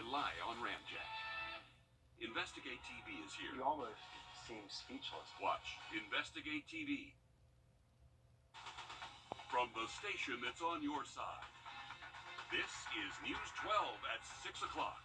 rely on Ramjet. Investigate TV is here. You almost seem speechless. Watch Investigate TV from the station that's on your side. This is News 12 at 6 o'clock.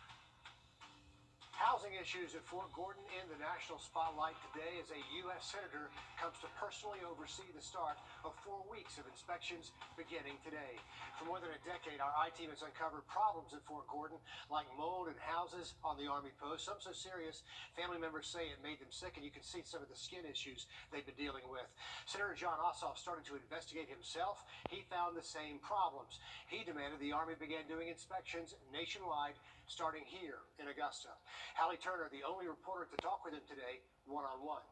Housing issues at Fort Gordon in the national spotlight today as a U.S. Senator comes to personally oversee the start of 4 weeks of inspections beginning today. For more than a decade, our I-team has uncovered problems at Fort Gordon like mold in houses on the Army post, some so serious family members say it made them sick, and you can see some of the skin issues they've been dealing with. Senator John Ossoff started to investigate himself. He found the same problems. He demanded the Army began doing inspections nationwide, starting here in Augusta. Hallie Turner, the only reporter to talk with him today, one-on-one.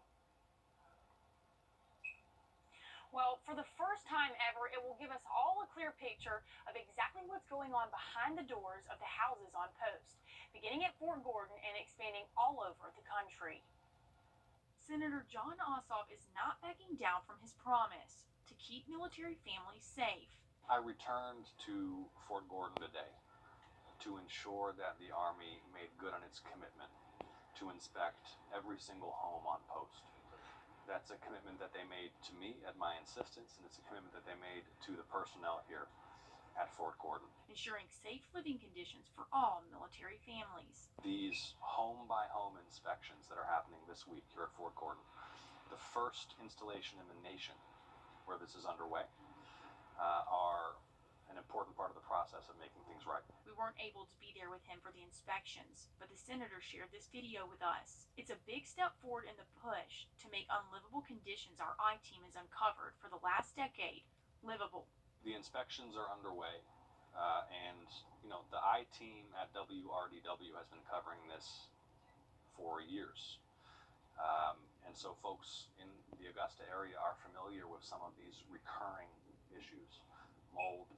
Well, for the first time ever, it will give us all a clear picture of exactly what's going on behind the doors of the houses on post, beginning at Fort Gordon and expanding all over the country. Senator John Ossoff is not backing down from his promise to keep military families safe. I returned to Fort Gordon today to ensure that the Army made good on its commitment to inspect every single home on post. That's a commitment that they made to me at my insistence, and it's a commitment that they made to the personnel here at Fort Gordon. Ensuring safe living conditions for all military families. These home-by-home inspections that are happening this week here at Fort Gordon, the first installation in the nation where this is underway, are an important part of the process of making things right. We weren't able to be there with him for the inspections, but the senator shared this video with us. It's a big step forward in the push to make unlivable conditions our I-team has uncovered for the last decade livable. The inspections are underway, and the I-team at Wrdw has been covering this for years. And so folks in the Augusta area are familiar with some of these recurring issues: mold,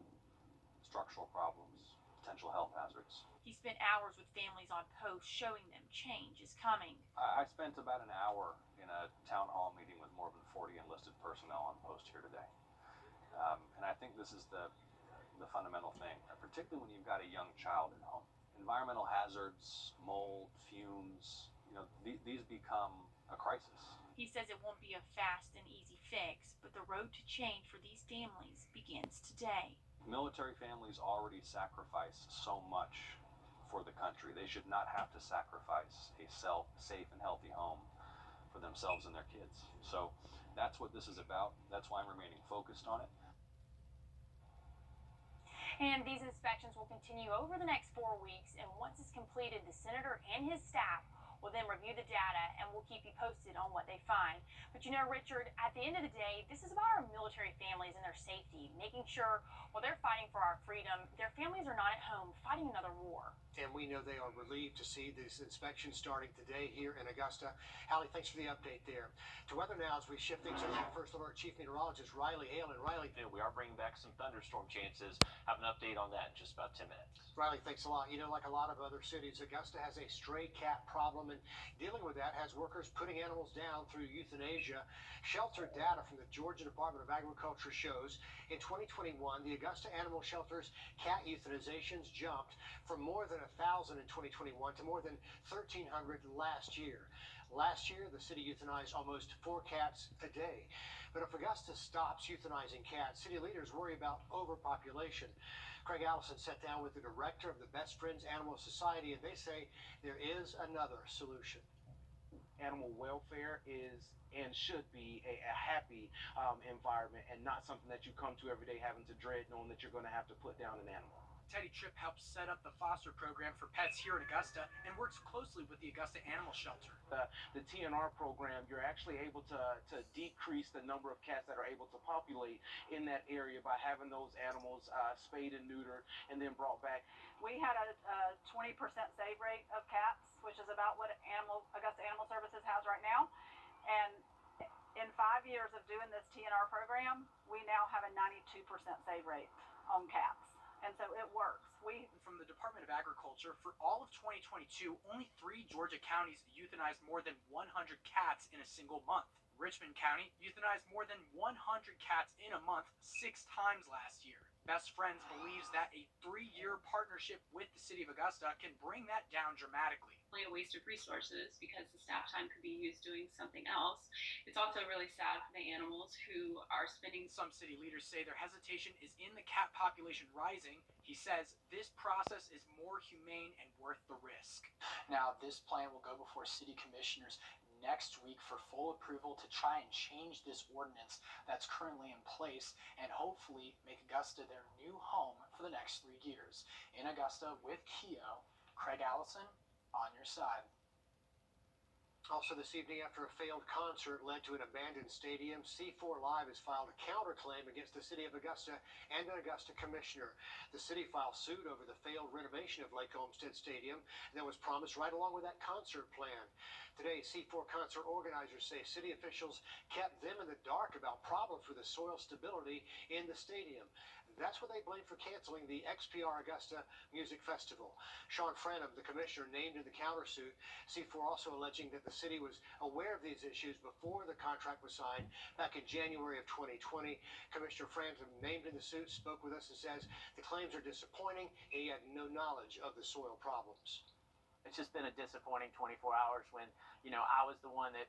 structural problems, potential health hazards. He spent hours with families on post showing them change is coming. I spent about an hour in a town hall meeting with more than 40 enlisted personnel on post here today. And I think this is the fundamental thing, particularly when you've got a young child at home. Environmental hazards, mold, fumes, these become a crisis. He says it won't be a fast and easy fix, but the road to change for these families begins today. Military families already sacrifice so much for the country. They should not have to sacrifice a safe and healthy home for themselves and their kids. So that's what this is about. That's why I'm remaining focused on it. And these inspections will continue over the next 4 weeks, and once it's completed, the senator and his staff will then review the data, and we'll keep you posted on what they find. But Richard, at the end of the day, this is about our military families and their safety, making sure while they're fighting for our freedom, their families are not at home fighting another war. And we know they are relieved to see these inspections starting today here in Augusta. Hallie, thanks for the update there. To weather now as we shift things over to First Alert Chief Meteorologist Riley Hale. And Riley, we are bringing back some thunderstorm chances. Have an update on that in just about 10 minutes. Riley, thanks a lot. Like a lot of other cities, Augusta has a stray cat problem, and dealing with that has workers putting animals down through euthanasia. Shelter data from the Georgia Department of Agriculture shows in 2021, the Augusta Animal Shelter's cat euthanizations jumped from more than 1,000 in 2021 to more than 1,300 last year. Last year, the city euthanized almost 4 cats a day. But if Augusta stops euthanizing cats, city leaders worry about overpopulation. Craig Allison sat down with the director of the Best Friends Animal Society, and they say there is another solution. Animal welfare is and should be a happy environment, and not something that you come to every day having to dread knowing that you're going to have to put down an animal. Teddy Tripp helps set up the foster program for pets here at Augusta and works closely with the Augusta Animal Shelter. The TNR program, you're actually able to decrease the number of cats that are able to populate in that area by having those animals spayed and neutered and then brought back. We had a 20% save rate of cats, which is about what Augusta Animal Services has right now. And in 5 years of doing this TNR program, we now have a 92% save rate on cats. And so it works. From the Department of Agriculture, for all of 2022, only 3 Georgia counties euthanized more than 100 cats in a single month. Richmond County euthanized more than 100 cats in a month 6 times last year. Best Friends believes that a 3-year partnership with the city of Augusta can bring that down dramatically. A waste of resources because the staff time could be used doing something else. It's also really sad for the animals who are spending. Some city leaders say their hesitation is in the cat population rising. He says this process is more humane and worth the risk. Now, this plan will go before city commissioners next week for full approval to try and change this ordinance that's currently in place and hopefully make Augusta their new home for the next 3 years. In Augusta with Keo, Craig Allison on your side. Also this evening, after a failed concert led to an abandoned stadium, C4 Live has filed a counterclaim against the city of Augusta and an Augusta commissioner. The city filed suit over the failed renovation of Lake Olmsted Stadium that was promised right along with that concert plan. Today, C4 concert organizers say city officials kept them in the dark about problems with the soil stability in the stadium. That's what they blame for canceling the XPR Augusta Music Festival. Sean Franham, the commissioner named in the countersuit, C4 also alleging that the city was aware of these issues before the contract was signed back in January of 2020. Commissioner Franham, named in the suit, spoke with us and says the claims are disappointing and he had no knowledge of the soil problems. It's just been a disappointing 24 hours when, I was the one that,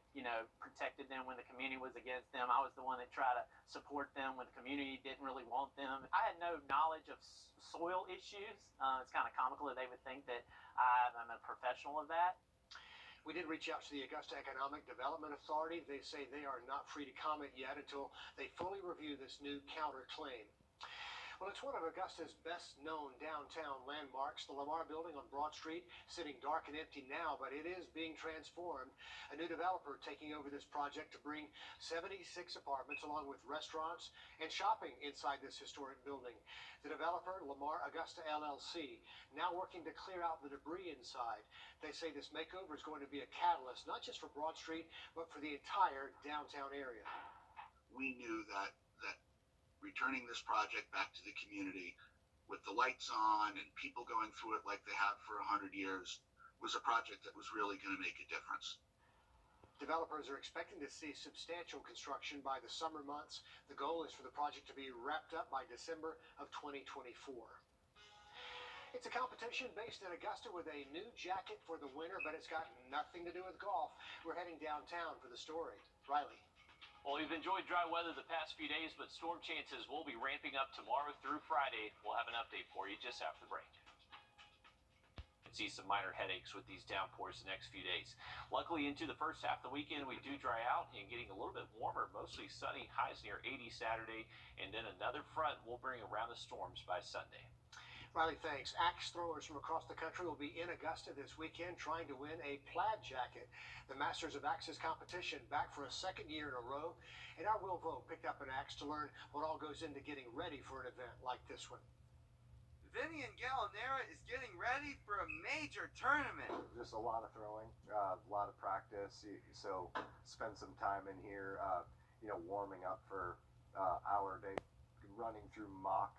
protected them when the community was against them. I was the one that tried to support them when the community didn't really want them. I had no knowledge of soil issues. It's kind of comical that they would think that I'm a professional of that. We did reach out to the Augusta Economic Development Authority. They say they are not free to comment yet until they fully review this new counterclaim. Well, it's one of Augusta's best-known downtown landmarks, the Lamar Building on Broad Street, sitting dark and empty now, but it is being transformed. A new developer taking over this project to bring 76 apartments along with restaurants and shopping inside this historic building. The developer, Lamar Augusta LLC, now working to clear out the debris inside. They say this makeover is going to be a catalyst, not just for Broad Street, but for the entire downtown area. We knew that returning this project back to the community with the lights on and people going through it like they have for 100 years was a project that was really going to make a difference. Developers are expecting to see substantial construction by the summer months. The goal is for the project to be wrapped up by December of 2024. It's a competition based in Augusta with a new jacket for the winter, but it's got nothing to do with golf. We're heading downtown for the story. Riley. Well, we've enjoyed dry weather the past few days, but storm chances will be ramping up tomorrow through Friday. We'll have an update for you just after the break. See some minor headaches with these downpours the next few days. Luckily, into the first half of the weekend, we do dry out and getting a little bit warmer, mostly sunny, highs near 80 Saturday, and then another front will bring around the storms by Sunday. Riley, thanks. Axe throwers from across the country will be in Augusta this weekend trying to win a plaid jacket. The Masters of Axes competition back for a second year in a row. And our Will Vogt picked up an axe to learn what all goes into getting ready for an event like this one. Vinny and Gallinera is getting ready for a major tournament. Just a lot of throwing, a lot of practice. So spend some time in here, warming up for hour day, running through mock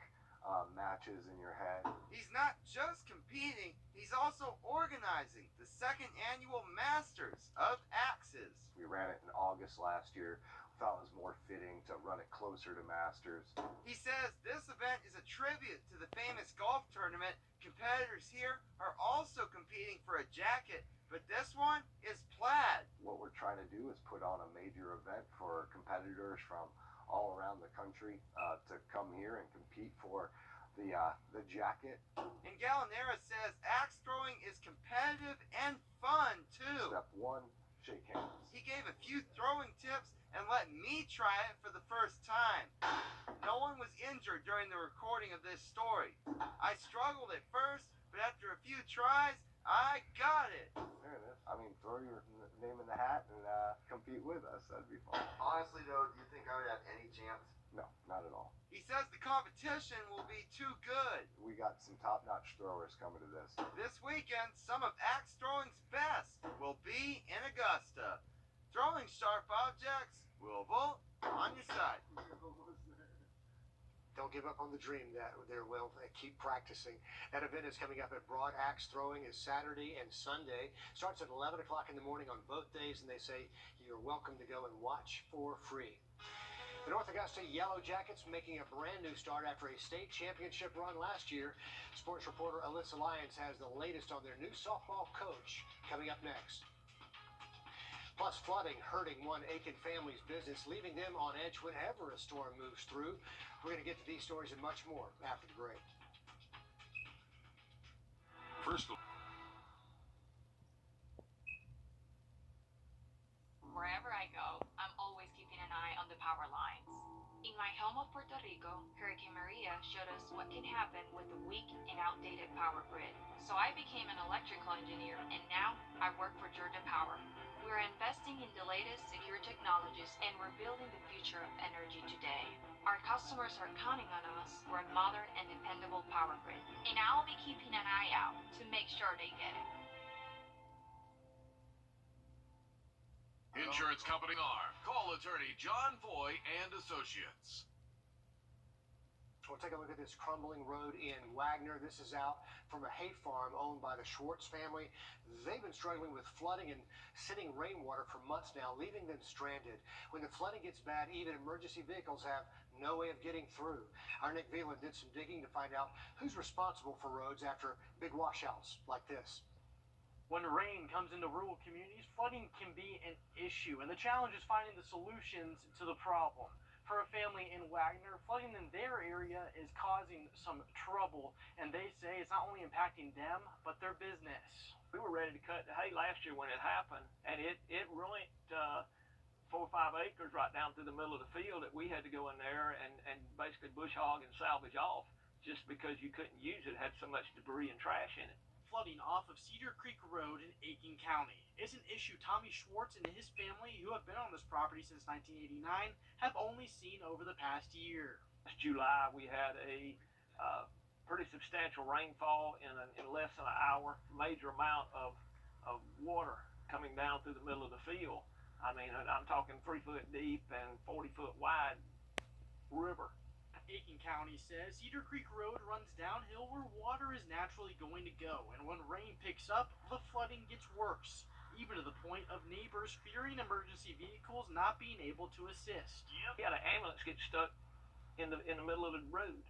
matches in your head. He's not just competing, he's also organizing the second annual Masters of Axes. We ran it in August last year. Thought it was more fitting to run it closer to Masters. He says this event is a tribute to the famous golf tournament. Competitors here are also competing for a jacket, but this one is plaid. What we're trying to do is put on a major event for competitors from all around the country to come here and compete for the jacket. And Gallinera says axe throwing is competitive and fun too. Step one, shake hands. He gave a few throwing tips and let me try it for the first time. No one was injured during the recording of this story. I struggled at first, but after a few tries, I got it. There it is. I mean, throw your name in the hat and compete with us. That'd be fun. Honestly, though, do you think I would have any chance? No, not at all. He says the competition will be too good. We got some top-notch throwers coming to this. This weekend, some of axe throwing's best will be in Augusta. Throwing sharp objects, Will Vogt on your side. Don't give up on the dream there, Will. Keep practicing. That event is coming up at Broad Axe Throwing is Saturday and Sunday. Starts at 11 o'clock in the morning on both days, and they say you're welcome to go and watch for free. The North Augusta Yellow Jackets making a brand new start after a state championship run last year. Sports reporter Alyssa Lyons has the latest on their new softball coach coming up next. Plus, flooding hurting one Aiken family's business, leaving them on edge whenever a storm moves through. We're going to get to these stories and much more after the break. First, Wherever I go, I'm always keeping an eye on the power lines. In my home of Puerto Rico, Hurricane Maria showed us what can happen with a weak and outdated power grid. So I became an electrical engineer, and now I work for Georgia Power. We're investing in the latest secure technologies, and we're building the future of energy today. Our customers are counting on us for a modern and dependable power grid, and I'll be keeping an eye out to make sure they get it. Insurance Company R. Call attorney John Foy and Associates. We'll take a look at this crumbling road in Wagner. This is out from a hay farm owned by the Schwartz family. They've been struggling with flooding and sitting rainwater for months now, leaving them stranded. When the flooding gets bad, even emergency vehicles have no way of getting through. Our Nick Veland did some digging to find out who's responsible for roads after big washouts like this. When rain comes into rural communities, flooding can be an issue, and the challenge is finding the solutions to the problem. For a family in Wagner, flooding in their area is causing some trouble, and they say it's not only impacting them, but their business. We were ready to cut the hay last year when it happened, and it ruined 4 or 5 acres right down through the middle of the field that we had to go in there and basically bush hog and salvage off just because you couldn't use it. It had so much debris and trash in it. Flooding off of Cedar Creek Road in Aiken County is an issue Tommy Schwartz and his family, who have been on this property since 1989, have only seen over the past year. Last July, we had a pretty substantial rainfall in less than an hour. Major amount of water coming down through the middle of the field. I mean, I'm talking 3 foot deep and 40 foot wide river. Aiken County says Cedar Creek Road runs downhill where water is naturally going to go, and when rain picks up, the flooding gets worse, even to the point of neighbors fearing emergency vehicles not being able to assist. We had an ambulance get stuck in the middle of the road,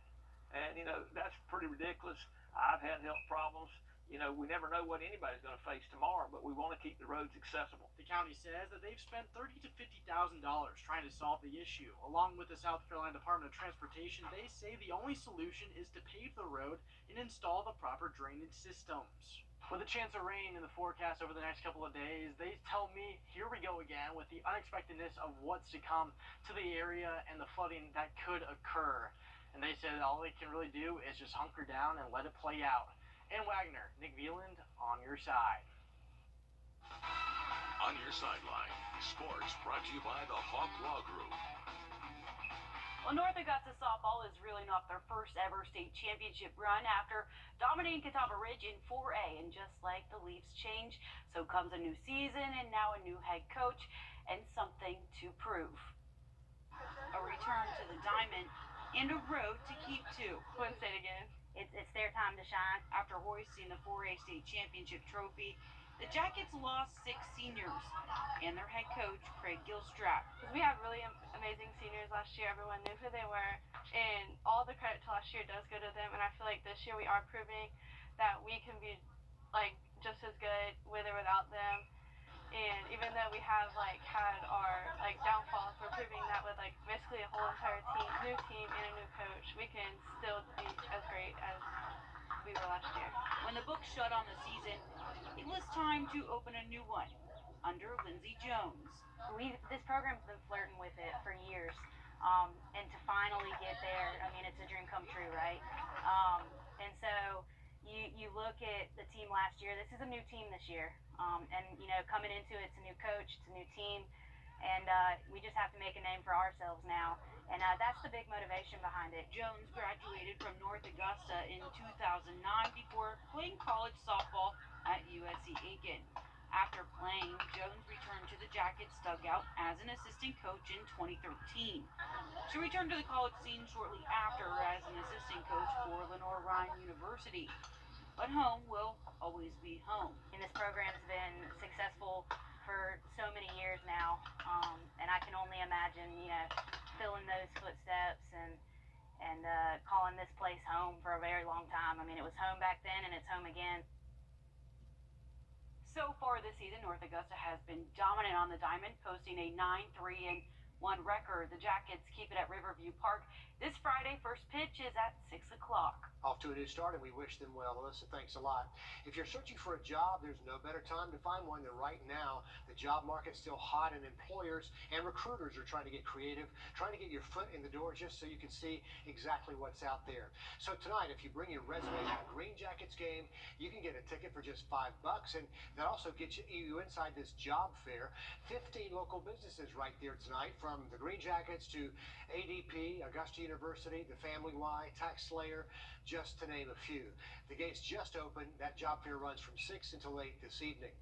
and that's pretty ridiculous. I've had health problems. We never know what anybody's going to face tomorrow, but we want to keep the roads accessible. The county says that they've spent $30,000 to $50,000 trying to solve the issue. Along with the South Carolina Department of Transportation, they say the only solution is to pave the road and install the proper drainage systems. With a chance of rain in the forecast over the next couple of days, they tell me, here we go again with the unexpectedness of what's to come to the area and the flooding that could occur. And they said all they can really do is just hunker down and let it play out. In Wagner, Nick Veland on your side. On your sideline, sports brought to you by the Hawk Law Group. Well, North Augusta softball is reeling off their first ever state championship run after dominating Catawba Ridge in 4A. And just like the Leafs change, so comes a new season and now a new head coach and something to prove. A return to the diamond and a road to keep to. Go ahead and say it again. It's their time to shine. After hoisting the 4A state championship trophy, the Jackets lost 6 seniors and their head coach, Craig Gilstrap. We had really amazing seniors last year. Everyone knew who they were, and all the credit to last year does go to them. And I feel like this year we are proving that we can be just as good with or without them. And even though we have had our downfalls, we're proving that with basically a whole entire new team and a new coach, we can still be as great as we were last year. When the book shut on the season, it was time to open a new one under Lindsey Jones. This program's been flirting with it for years, and to finally get there, I mean, it's a dream come true, right? And so you look at the team last year. This is a new team this year, and coming into it, it's a new coach, it's a new team, and we just have to make a name for ourselves now, and that's the big motivation behind it. Jones graduated from North Augusta in 2009 before playing college softball at USC Aiken. After playing, Jones returned to the Jackets dugout as an assistant coach in 2013. She returned to the college scene shortly after as an assistant coach for Lenore Ryan University. But home will always be home. And this program's been successful for so many years now, and I can only imagine, filling those footsteps and calling this place home for a very long time. I mean, it was home back then and it's home again. So far this season, North Augusta has been dominant on the diamond, posting a 9-3-1 record. The Jackets keep it at Riverview Park. This Friday, first pitch is at 6 o'clock. Off to a new start, and we wish them well. Alyssa, thanks a lot. If you're searching for a job, there's no better time to find one than right now. The job market's still hot, and employers and recruiters are trying to get creative, trying to get your foot in the door just so you can see exactly what's out there. So tonight, if you bring your resume to the Green Jackets game, you can get a ticket for just $5, and that also gets you inside this job fair. 15 local businesses right there tonight, from the Green Jackets to ADP, Augusta University, the Family Y, Tax Slayer, just to name a few. The gates just opened. That job fair runs from 6 until 8 this evening.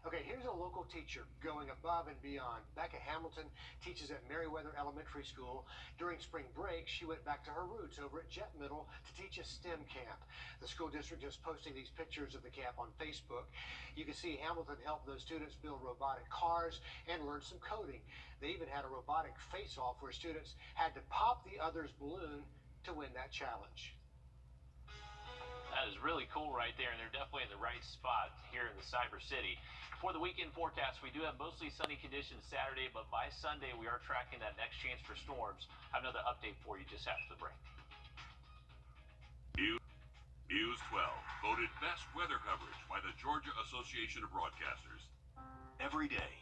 Okay, here's a local teacher going above and beyond. Becca Hamilton teaches at Meriwether Elementary School. During spring break, she went back to her roots over at Jet Middle to teach a STEM camp. The school district is posting these pictures of the camp on Facebook. You can see Hamilton helped those students build robotic cars and learn some coding. They even had a robotic face-off where students had to pop the other's balloon to win that challenge. That is really cool right there, and they're definitely in the right spot here in the Cyber City. For the weekend forecast, we do have mostly sunny conditions Saturday, but by Sunday we are tracking that next chance for storms. I have another update for you just after the break. News 12, voted best weather coverage by the Georgia Association of Broadcasters. Every day,